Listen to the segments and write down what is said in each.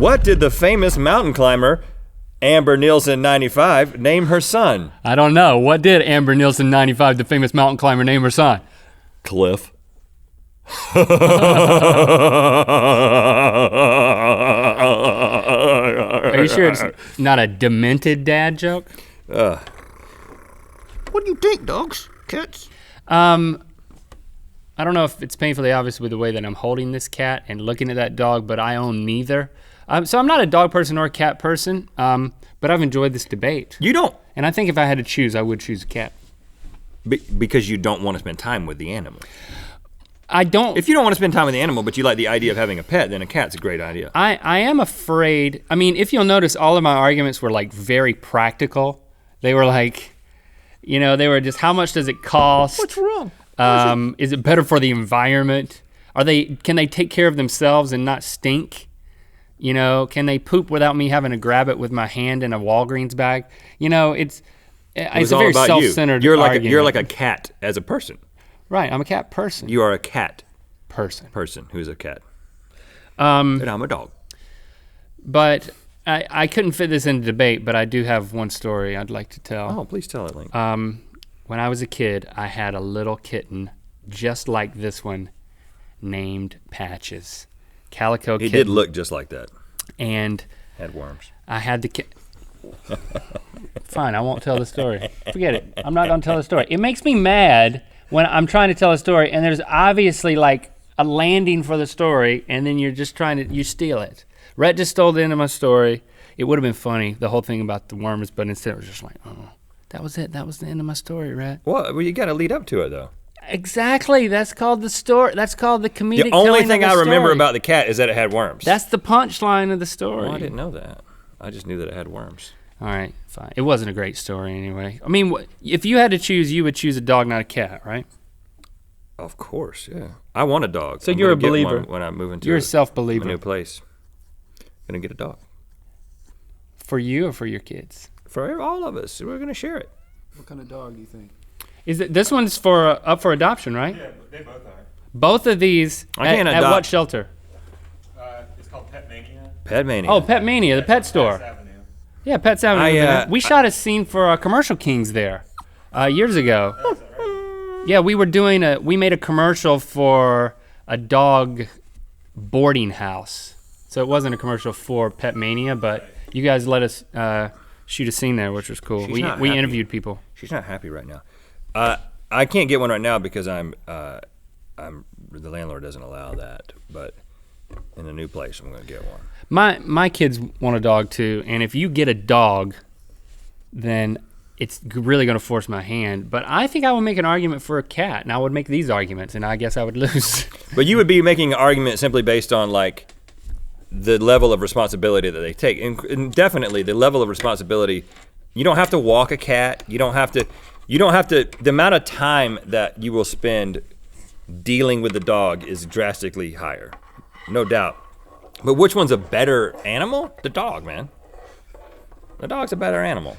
What did the famous mountain climber Amber Nielsen 95 name her son? I don't know. What did Amber Nielsen 95, the famous mountain climber, name her son? Cliff. Are you sure it's not a demented dad joke? What do you think, dogs? Cats? I don't know if it's painfully obvious with the way that I'm holding this cat and looking at that dog, but I own neither. So I'm not a dog person or a cat person, but I've enjoyed this debate. You don't. And I think if I had to choose, I would choose a cat. Because you don't want to spend time with the animal. I don't. If you don't want to spend time with the animal, but you like the idea of having a pet, then a cat's a great idea. I am afraid, I mean, if you'll notice, all of my arguments were like very practical. They were like, you know, they were just, how much does it cost? What's wrong? Is it better for the environment? Can they take care of themselves and not stink? You know, can they poop without me having to grab it with my hand in a Walgreens bag? You know, it's a very self-centered argument. You're like a cat as a person. Right, I'm a cat person. You are a cat person who's a cat. And I'm a dog. But I couldn't fit this into debate, but I do have one story I'd like to tell. Oh, please tell it, Link. When I was a kid, I had a little kitten just like this one named Patches. Calico kitten. He did look just like that. And had worms. I had the Fine, I won't tell the story. Forget it. I'm not gonna tell the story. It makes me mad when I'm trying to tell a story and there's obviously like a landing for the story and then you're just you steal it. Rhett just stole the end of my story. It would have been funny, the whole thing about the worms, but instead it was just like, oh, that was it. That was the end of my story, Rhett. Well, you gotta lead up to it though. Exactly, that's called the story. That's called the comedic. The only thing I remember story. about the cat is that it had worms. That's the punchline of the story. Oh, I didn't know that. I just knew that it had worms. All right, fine. It wasn't a great story anyway. I mean, if you had to choose, you would choose a dog, not a cat, right? Of course, yeah. I want a dog. So I'm you're a gonna get believer. one when I move into You're a self-believer. a new place. Gonna get a dog. For you or for your kids? For all of us. We're gonna share it. What kind of dog do you think? Is it this one's up for adoption, right? Yeah, they both are. Both of these at what shelter? It's called Pet Mania. Pet Mania. Oh, Pet Mania, the pet store. Pets Avenue. Yeah, Pets Avenue. We shot a scene for Commercial Kings there years ago. Oh, is that right? Yeah, we made a commercial for a dog boarding house. So it wasn't a commercial for Pet Mania, but you guys let us shoot a scene there, which was cool. We interviewed people. She's not happy right now. I can't get one right now because the landlord doesn't allow that. But in a new place, I'm going to get one. My kids want a dog too, and if you get a dog, then it's really going to force my hand. But I think I would make an argument for a cat, and I would make these arguments, and I guess I would lose. But you would be making an argument simply based on like the level of responsibility that they take, and definitely the level of responsibility. You don't have to walk a cat. You don't have to. The amount of time that you will spend dealing with the dog is drastically higher, no doubt. But which one's a better animal? The dog, man. The dog's a better animal.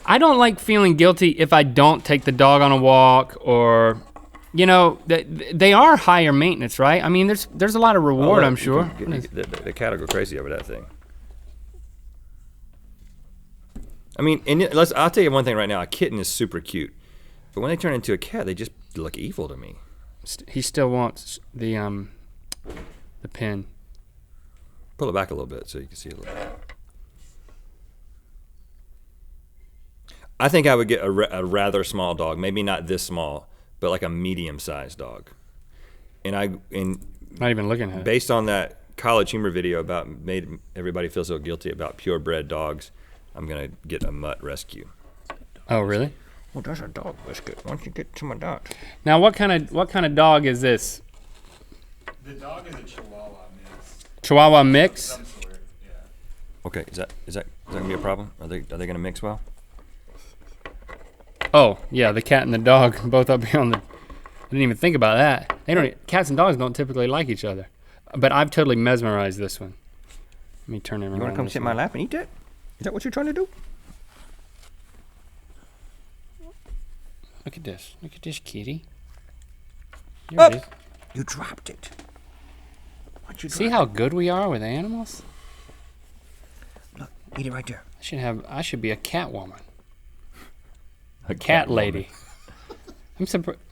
I don't like feeling guilty if I don't take the dog on a walk, or, you know, they are higher maintenance, right? I mean, there's a lot of reward, I'm sure. The cat will go crazy over that thing. I mean, I'll tell you one thing right now. A kitten is super cute, but when they turn into a cat, they just look evil to me. He still wants the pin. Pull it back a little bit so you can see a little bit. I think I would get a rather small dog, maybe not this small, but like a medium-sized dog. And not even looking at it. Based on that College Humor video made everybody feel so guilty about purebred dogs, I'm gonna get a mutt rescue. Oh, really? Well, that's a dog biscuit. Why don't you get some of that? Now, what kind of dog is this? The dog is a Chihuahua mix. Chihuahua mix? Some sort, yeah. Okay, is that gonna be a problem? Are they gonna mix well? Oh, yeah, the cat and the dog both up here on the. I didn't even think about that. Cats and dogs don't typically like each other, but I've totally mesmerized this one. Let me turn him around. You wanna come sit in my lap and eat that? Is that what you're trying to do? Look at this. Look at this kitty. Here it is. You dropped it. See how good we are with animals? Eat it right there. I should be a cat woman. A cat lady.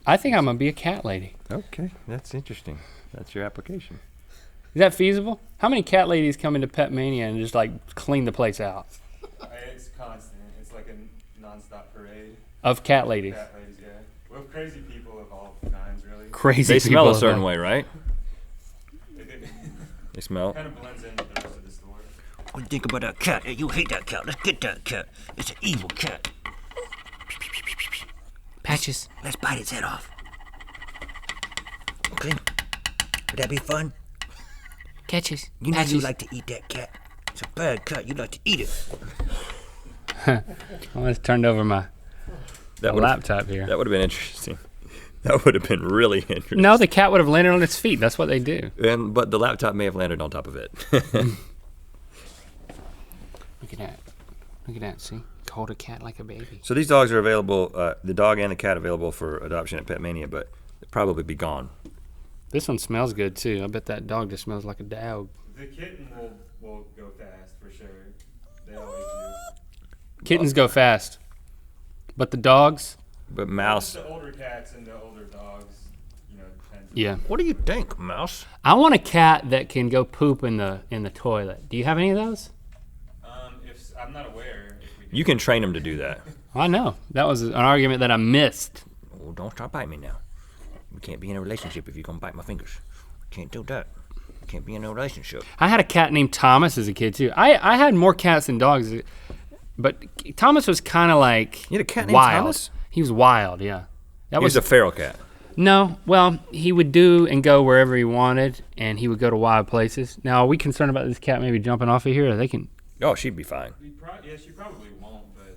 I think I'm gonna be a cat lady. Okay, that's interesting. That's your application. Is that feasible? How many cat ladies come into Pet Mania and just like clean the place out? It's constant. It's like a non-stop parade. Of cat ladies. Cat ladies, yeah. Well, crazy people of all kinds, really. Crazy. They smell people a certain way, right? They smell. Kind of blends in with the rest of the store. What do you think about that cat? Hey, you hate that cat. Let's get that cat. It's an evil cat. Patches. Let's bite its head off. Okay? Would that be fun? Catches. You know you like to eat that cat. It's a bad cat. You like to eat it. I almost turned over my laptop here. That would have been interesting. That would have been really interesting. No, the cat would have landed on its feet. That's what they do. But the laptop may have landed on top of it. Look at that. Look at that. See? Hold a cat like a baby. So these dogs are available, the dog and the cat available for adoption at Pet Mania, but they'll probably be gone. This one smells good too. I bet that dog just smells like a dog. The kitten will go fast for sure. They always do. Kittens go fast. But the dogs? But Mouse, The older cats and the older dogs, tend to. Yeah. What do you think, Mouse? I want a cat that can go poop in the toilet. Do you have any of those? If I'm not aware. If we do. you can train them to do that. I know. That was an argument that I missed. Oh, don't start biting me now. We can't be in a relationship if you're gonna bite my fingers. Can't do that. We can't be in a relationship. I had a cat named Thomas as a kid too. I had more cats than dogs, but Thomas was kind of like You had a cat named wild. Thomas? He was wild, yeah. That He was a feral cat. No, well, he would do and go wherever he wanted, and he would go to wild places. Now, are we concerned about this cat maybe jumping off of here? Or they can. Oh, she'd be fine. She probably won't, but.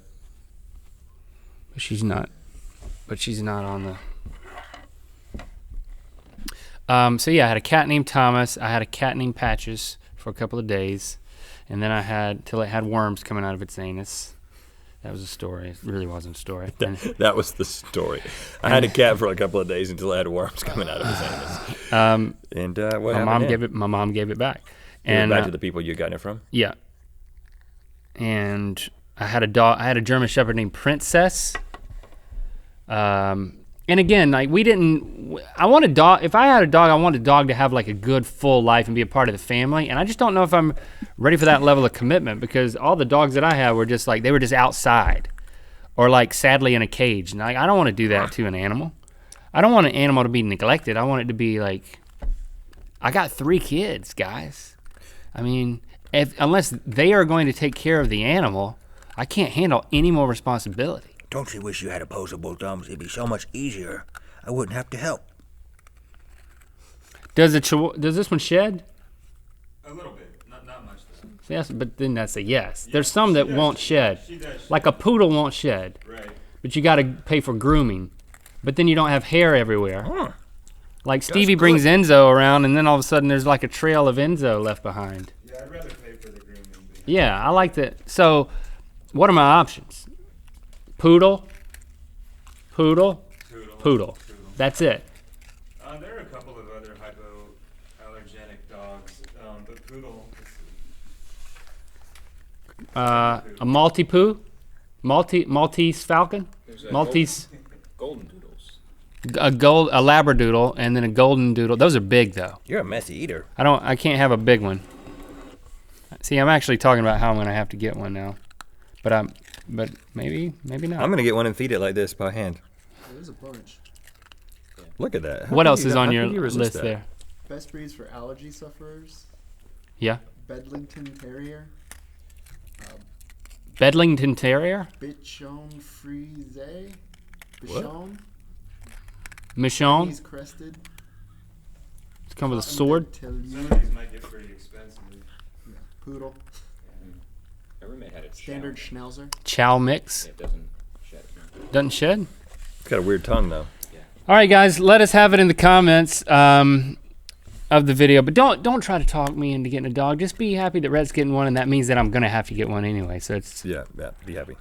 She's not. But she's not on the. So yeah, I had a cat named Thomas. I had a cat named Patches for a couple of days, and then I had till it had worms coming out of its anus. That was a story. It really wasn't a story. And, That was the story. I had a cat for a couple of days until I had worms coming out of his anus. And what my happened? mom gave it back. Gave it And back to the people you got it from? yeah. And I had a dog. I had a German Shepherd named Princess. And again, like I want a dog. If I had a dog, I want a dog to have like a good full life and be a part of the family. And I just don't know if I'm ready for that level of commitment because all the dogs that I had were just like, they were just outside or like sadly in a cage. And I don't want to do that to an animal. I don't want an animal to be neglected. I want it to be like, I got 3 kids, guys. I mean, unless they are going to take care of the animal, I can't handle any more responsibility. Don't you wish you had opposable thumbs? It'd be so much easier. I wouldn't have to help. Does this one shed? A little bit, not much though. Yes, but then that's a yes. There's Yeah, some she that does. won't shed. She does Like a poodle won't shed, Right. but you got to pay for grooming. But then you don't have hair everywhere. Like Stevie brings Enzo around, and then all of a sudden there's like a trail of Enzo left behind. Yeah, I'd rather pay for the grooming. But Yeah, I like that. So, what are my options? Poodle. Poodle. That's it. There are a couple of other hypoallergenic dogs, but poodle. A Maltipoo, Maltese Falcon, Maltese, Golden doodles. a Labradoodle, and then a Golden Doodle. Those are big though. You're a messy eater. I can't have a big one. See, I'm actually talking about how I'm gonna have to get one now, but maybe not. I'm going to get one and feed it like this by hand. There's a bunch. Look at that. How What could else you is not- on how your could you resist list that? there? Best breeds for allergy sufferers. Yeah, Bedlington Terrier. Bedlington Terrier, Bichon Frise. What? Bichon. Michon. He's crested. It's come with a sword. Some of these might get pretty expensive. Poodle. My roommate had a Standard chow. Schnauzer. Chow mix. It doesn't shed. Doesn't shed. It's got a weird tongue though. All right, guys, let us have it in the comments of the video. But don't try to talk me into getting a dog. Just be happy that Rhett's getting one, and that means that I'm gonna have to get one anyway. So it's Yeah, be happy.